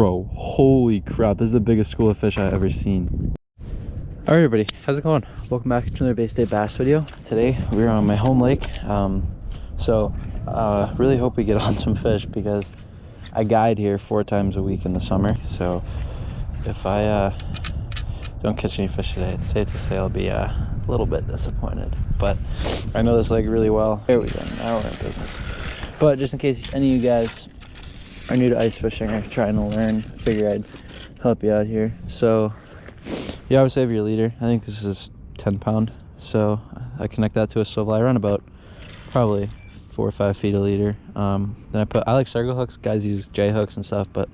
Bro, holy crap, this is the biggest school of fish I've ever seen. All right, everybody, how's it going? Welcome back to another Bay State Bass video. Today we're on my home lake. Really hope we get on some fish because I guide here 4 times a week in the summer. So if I don't catch any fish today, it's safe to say I'll be a little bit disappointed. But I know this lake really well. There we go, now we're in business. But just in case any of you guys are new to ice fishing or trying to learn, I figure I'd help you out here. So you always have your leader. I think this is 10 pound. So I connect that to a swivel. I run about probably 4 or 5 feet a leader. Then I like circle hooks. Guys use J hooks and stuff, but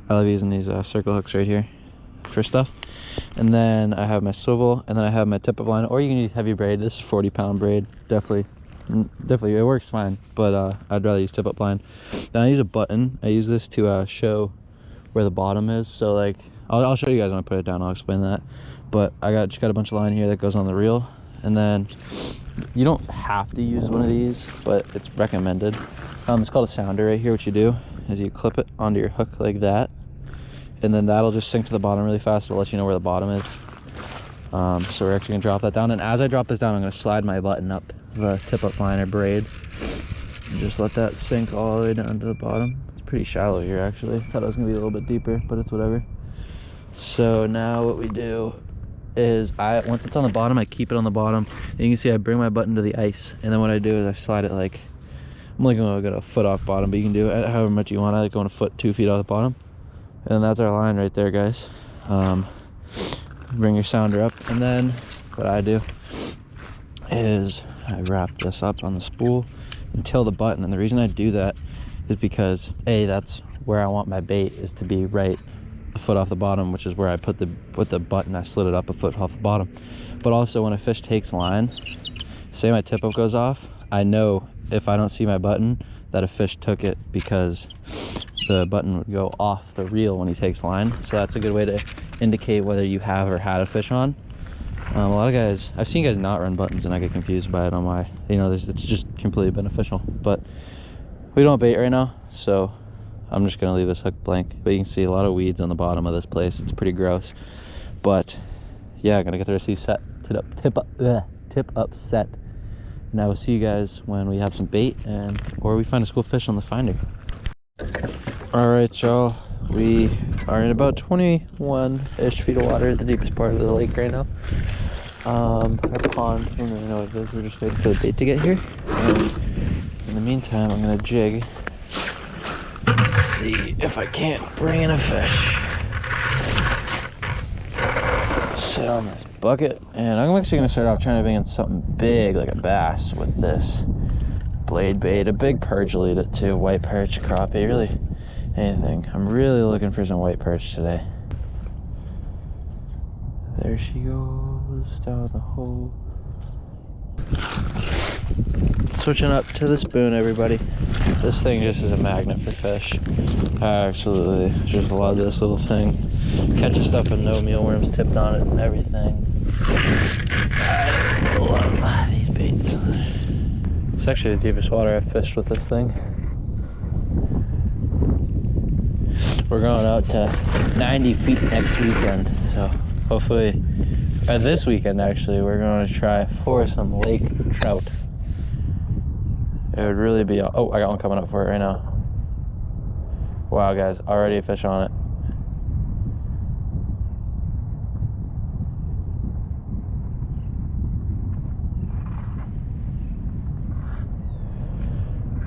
I love using these circle hooks right here for stuff. And then I have my swivel, and then I have my tip up line, or you can use heavy braid. This is 40 pound braid. Definitely it works fine, but I'd rather use tip up line. Then I use a button. I use this to show where the bottom is. So like I'll show you guys when I put it down. I'll explain that. But I just got a bunch of line here that goes on the reel, and then you don't have to use one of these, but it's recommended. It's called a sounder right here. What you do is you clip it onto your hook like that, and then that'll just sink to the bottom really fast. It'll let you know where the bottom is. So we're actually gonna drop that down, and as I drop this down, I'm gonna slide my button up the tip up line or braid and just let that sink all the way down to the bottom. It's pretty shallow here actually. Thought it was gonna be a little bit deeper, but it's whatever. So now what we do is once it's on the bottom, I keep it on the bottom, and you can see I bring my button to the ice, and then what I do is I slide it like, I'm only gonna go a foot off bottom, but you can do it however much you want. I like going a foot, 2 feet off the bottom, and that's our line right there, guys. Bring your sounder up, and then what I do is I wrap this up on the spool until the button. And the reason I do that is because that's where I want my bait is to be, right a foot off the bottom, which is where I put the button. I slid it up a foot off the bottom. But also when a fish takes line, say my tip up goes off, I know if I don't see my button that a fish took it, because the button would go off the reel when he takes line. So that's a good way to indicate whether you have or had a fish on. A lot of guys, I've seen guys not run buttons, and I get confused by it on my, it's just completely beneficial. But we don't bait right now, so I'm just gonna leave this hook blank. But you can see a lot of weeds on the bottom of this place. It's pretty gross. But yeah, I'm gonna get the rest of these tip up set. And I will see you guys when we have some bait or we find a school fish on the finder. All right, y'all. We are in about 21-ish feet of water at the deepest part of the lake right now. Our pond, I don't really know what it is. We're just waiting for the bait to get here. And in the meantime, I'm gonna jig. Let's see if I can't bring in a fish. Sit on this bucket, and I'm actually gonna start off trying to bring in something big like a bass with this blade bait. A big perch will eat it too. White perch, crappie, really anything. I'm really looking for some white perch today. There she goes down the hole. Switching up to the spoon, everybody. This thing just is a magnet for fish. I absolutely just love this little thing. Catches stuff with no mealworms tipped on it and everything. I love these baits. It's actually the deepest water I've fished with this thing. We're going out to 90 feet next weekend, so hopefully, this weekend actually, we're going to try for some lake trout. It would really be, oh, I got one coming up for it right now. Wow, guys, already a fish on it.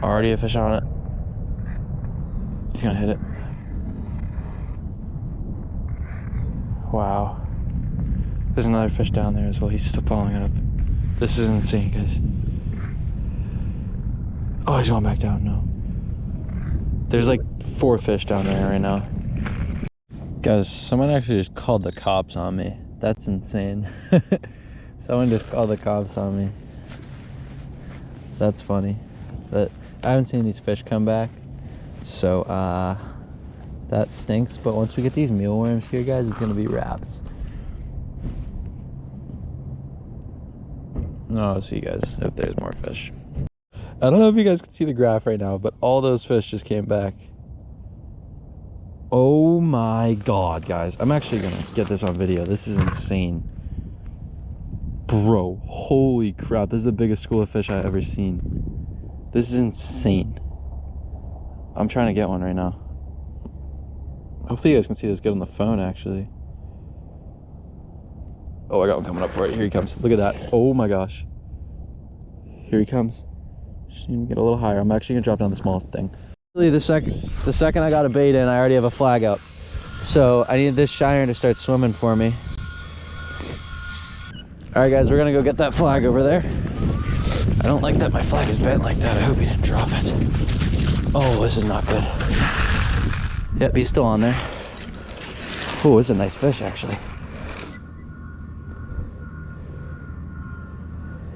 Already a fish on it. He's gonna hit it. Wow. There's another fish down there as well. He's still following it up. This is insane, guys. Oh, he's going back down. No. There's like 4 fish down there right now. Guys, someone actually just called the cops on me. That's insane. Someone just called the cops on me. That's funny. But I haven't seen these fish come back. So, that stinks. But once we get these mealworms here, guys, it's going to be wraps. I'll see you guys if there's more fish. I don't know if you guys can see the graph right now, but all those fish just came back. Oh my God, guys. I'm actually gonna get this on video. This is insane. Bro, holy crap. This is the biggest school of fish I've ever seen. This is insane. I'm trying to get one right now. Hopefully you guys can see this good on the phone, actually. Oh, I got one coming up for it. Here he comes. Look at that. Oh my gosh. Here he comes. Just need to get a little higher. I'm actually gonna drop down the smallest thing. The second I got a bait in, I already have a flag out. So I need this shiner to start swimming for me. All right, guys, we're gonna go get that flag over there. I don't like that my flag is bent like that. I hope he didn't drop it. Oh, this is not good. Yep, he's still on there. Oh, it's a nice fish, actually.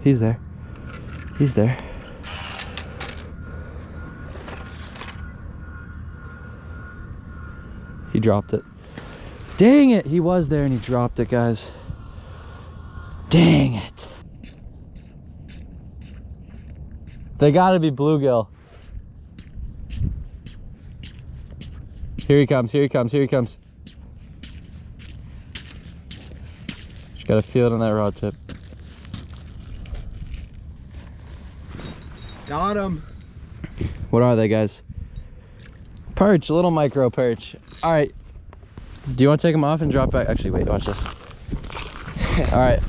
He's there. He's there. He dropped it. Dang it! He was there and he dropped it, guys. Dang it. They gotta be bluegill. Here he comes, here he comes, here he comes. Just gotta feel it on that rod tip. Got him. What are they, guys? Perch, little micro perch. All right. Do you want to take them off and drop back? Actually, wait, watch this. All right.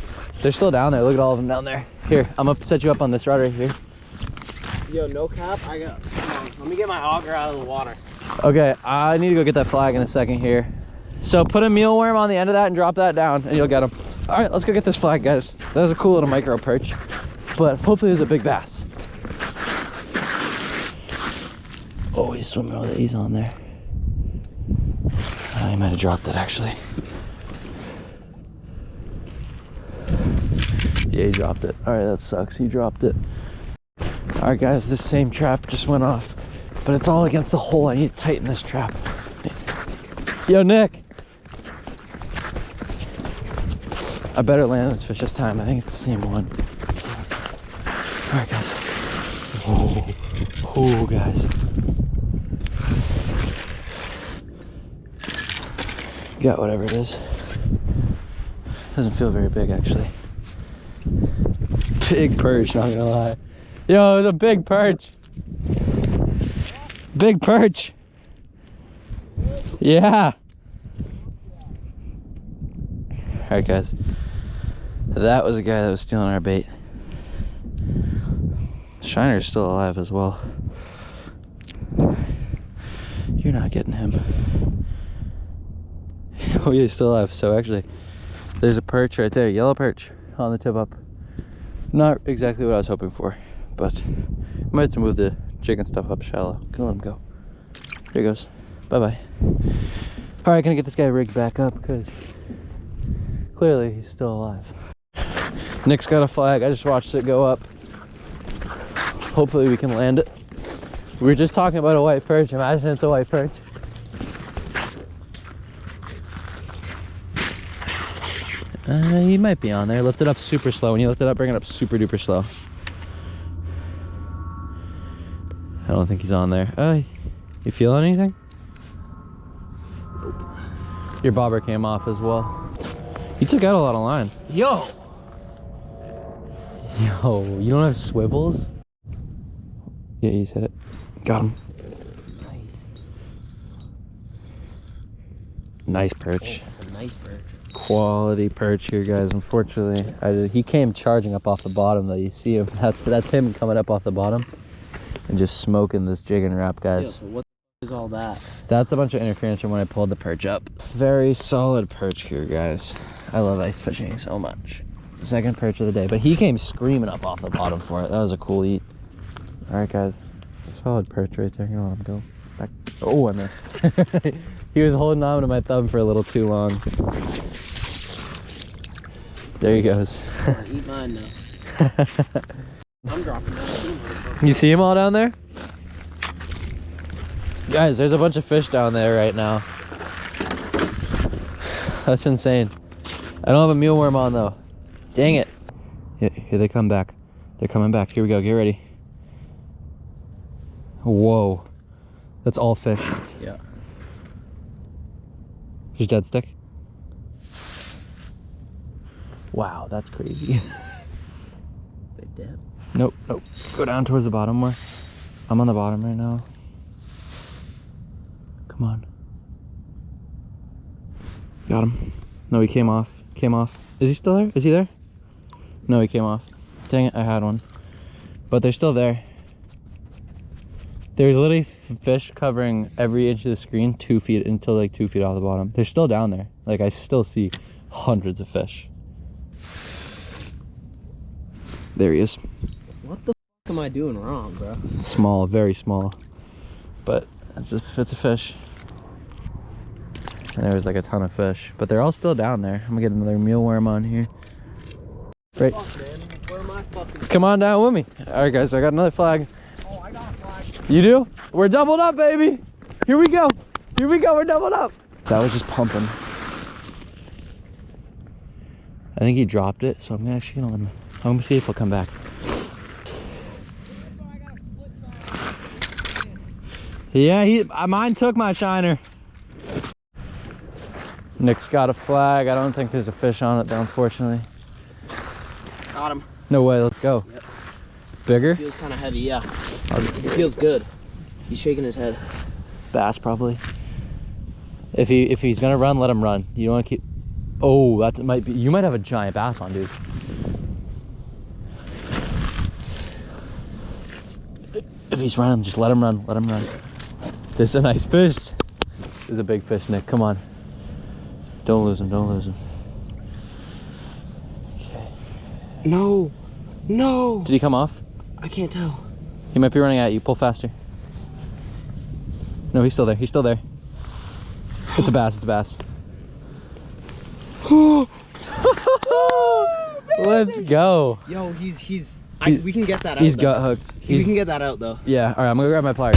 They're still down there. Look at all of them down there. Here, I'm gonna set you up on this rod right here. Yo, no cap. Come on, let me get my auger out of the water. Okay, I need to go get that flag in a second here. So put a mealworm on the end of that and drop that down and you'll get them. All right, let's go get this flag, guys. That was a cool little micro perch, but hopefully there's a big bass. Oh, he's swimming with it. He's on there. He might have dropped it, actually. Yeah, he dropped it. All right, that sucks. He dropped it. All right, guys, this same trap just went off, but it's all against the hole. I need to tighten this trap. Yo, Nick. I better land this fish this time. I think it's the same one. All right, guys. Oh, guys. Got whatever it is. Doesn't feel very big, actually. Big perch, not gonna lie. Yo, it's a big perch. Big perch. Yeah. All right, guys. That was the guy that was stealing our bait. Shiner's still alive as well. You're not getting him. Oh yeah, he's still alive. So actually, there's a perch right there, yellow perch on the tip up. Not exactly what I was hoping for, but I might have to move the jig and stuff up shallow. Gonna let him go. Here he goes. Bye-bye. All right, gonna get this guy rigged back up because clearly he's still alive. Nick's got a flag. I just watched it go up. Hopefully we can land it. We were just talking about a white perch. Imagine it's a white perch. He might be on there. Lift it up super slow. When you lift it up, bring it up super duper slow. I don't think he's on there. You feel anything? Nope. Your bobber came off as well. You took out a lot of line. Yo, you don't have swivels? Yeah, you said it. Got him. Nice perch. Oh, that's a nice perch. Quality perch here, guys. Unfortunately, he came charging up off the bottom though. You see him. That's him coming up off the bottom and just smoking this jig and wrap, guys. Yo, so what is all that? That's a bunch of interference from when I pulled the perch up. Very solid perch here, guys. I love ice fishing so much. Second perch of the day, but he came screaming up off the bottom for it. That was a cool eat. All right, guys. Solid perch right there. You know, let him go back. Oh, I missed. He was holding on to my thumb for a little too long. There he goes. Eat mine now. I'm dropping down. You see them all down there? Guys, there's a bunch of fish down there right now. That's insane. I don't have a mealworm on though. Dang it. Here they come back. They're coming back. Here we go. Get ready. Whoa. That's all fish. Yeah. There's dead stick. Wow, that's crazy. They dip. Nope, nope. Go down towards the bottom more. I'm on the bottom right now. Come on. Got him. No, he came off. Came off. Is he still there? Is he there? No, he came off. Dang it, I had one. But they're still there. There's literally fish covering every inch of the screen 2 feet until like 2 feet off the bottom. They're still down there. Like I still see hundreds of fish. There he is. What the f am I doing wrong, bro? Small, very small. But it's a fish. And there was like a ton of fish. But they're all still down there. I'm gonna get another mealworm on here. Right. Fuck, man. Where am I fucking? Come on down with me. Alright guys, I got another flag. Oh, I got a flag. You do? We're doubled up, baby. Here we go. Here we go. We're doubled up. That was just pumping. I think he dropped it, so I'm actually gonna let him. I'm gonna see if he'll come back. Yeah, mine took my shiner. Nick's got a flag. I don't think there's a fish on it though, unfortunately. Got him. No way. Let's go. Yep. Bigger? Feels kind of heavy, yeah. It feels good. He's shaking his head. Bass probably. If he's gonna run, let him run. You don't want to keep. Oh, that might be. You might have a giant bass on, dude. If he's running, just let him run. Let him run. This is a nice fish. This is a big fish, Nick. Come on. Don't lose him. Don't lose him. Okay. No. No. Did he come off? I can't tell. He might be running at you. Pull faster. No, he's still there. He's still there. It's a bass. It's a bass. Let's go. Yo, we can get that out. He's though. gut hooked. We can get that out though. Yeah. All right. I'm gonna grab my pliers.